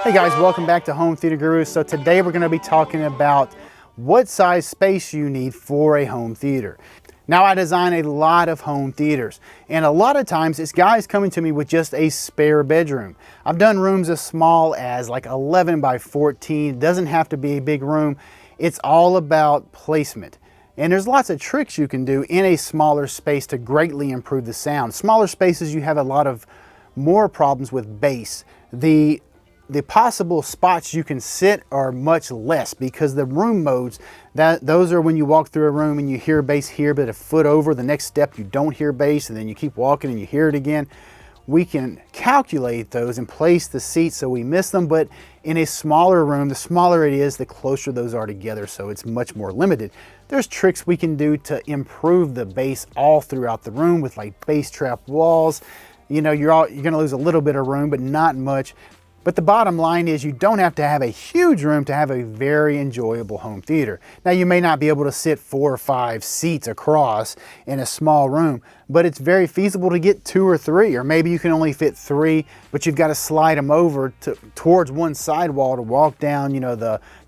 Hey guys, welcome back to Home Theater Guru. So today we're going to be talking about what size space you need for a home theater. Now, I design a lot of home theaters, and a lot of times it's guys coming to me with just a spare bedroom. I've done rooms as small as like 11 by 14. It doesn't have to be a big room. It's all about placement. And there's lots of tricks you can do in a smaller space to greatly improve the sound. Smaller spaces, you have a lot of more problems with bass. The possible spots you can sit are much less because the room modes, those are when you walk through a room and you hear bass here, but a foot over, the next step you don't hear bass, and then you keep walking and you hear it again. We can calculate those and place the seats so we miss them, but in a smaller room, the smaller it is, the closer those are together, so it's much more limited. There's tricks we can do to improve the bass all throughout the room with like bass trap walls. You know, you're gonna lose a little bit of room, but not much. But the bottom line is you don't have to have a huge room to have a very enjoyable home theater. Now, you may not be able to sit 4 or 5 seats across in a small room, but it's very feasible to get 2 or 3, or maybe you can only fit 3, but you've got to slide them over towards one side wall to walk down, you know,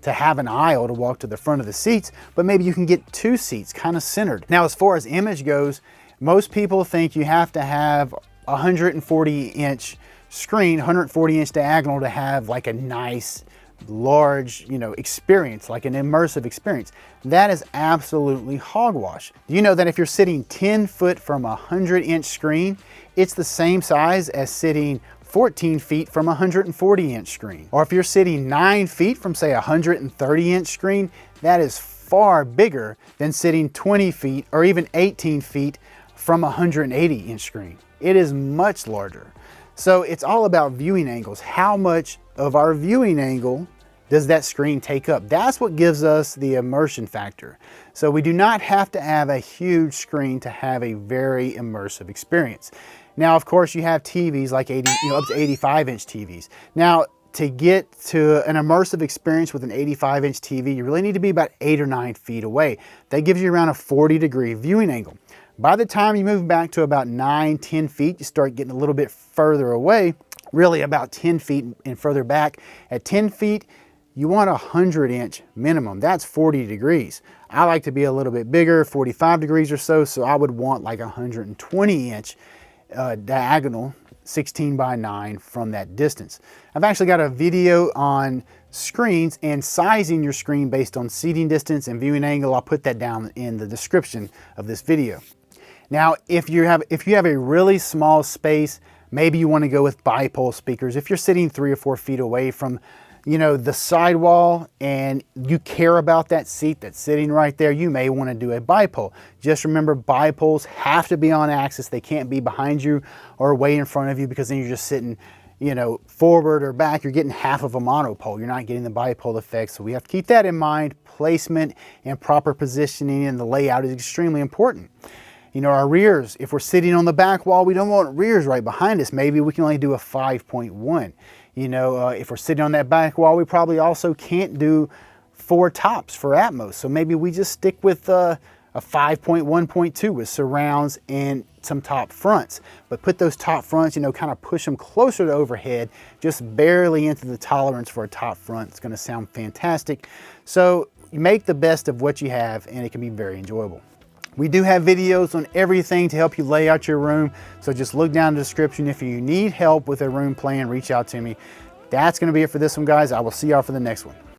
to have an aisle to walk to the front of the seats, but maybe you can get 2 seats kind of centered. Now, as far as image goes, most people think you have to have a 140-inch screen, 140-inch diagonal to have like a nice large, you know, experience, like an immersive experience. That is absolutely hogwash. Do you know that if you're sitting 10 foot from a 100-inch screen, it's the same size as sitting 14 feet from a 140-inch screen? Or if you're sitting 9 feet from, say, a 130-inch screen, that is far bigger than sitting 20 feet or even 18 feet from a 180-inch screen. It is much larger. So it's all about viewing angles. How much of our viewing angle does that screen take up? That's what gives us the immersion factor. So we do not have to have a huge screen to have a very immersive experience. Now, of course, you have TVs like up to 85-inch TVs. Now, to get to an immersive experience with an 85-inch TV, you really need to be about 8 or 9 feet away. That gives you around a 40-degree viewing angle. By the time you move back to about 9, 10 feet, you start getting a little bit further away, really about 10 feet and further back. At 10 feet, you want a 100-inch minimum. That's 40 degrees. I like to be a little bit bigger, 45 degrees or so, so I would want like a 120-inch diagonal, 16 by 9 from that distance. I've actually got a video on screens and sizing your screen based on seating distance and viewing angle. I'll put that down in the description of this video. Now, if you have a really small space, maybe you want to go with bipole speakers. If you're sitting 3 or 4 feet away from, you know, the sidewall and you care about that seat that's sitting right there, you may want to do a bipole. Just remember, bipoles have to be on axis. They can't be behind you or way in front of you, because then you're just sitting, you know, forward or back. You're getting half of a monopole. You're not getting the bipole effect. So we have to keep that in mind. Placement and proper positioning and the layout is extremely important. You know, our rears, if we're sitting on the back wall, we don't want rears right behind us. Maybe we can only do a 5.1. You know, if we're sitting on that back wall, we probably also can't do 4 tops for Atmos. So maybe we just stick with a 5.1.2 with surrounds and some top fronts. But put those top fronts, you know, kind of push them closer to overhead, just barely into the tolerance for a top front. It's going to sound fantastic. So you make the best of what you have, and it can be very enjoyable. We do have videos on everything to help you lay out your room, so just look down in the description. If you need help with a room plan, reach out to me. That's going to be it for this one, guys. I will see y'all for the next one.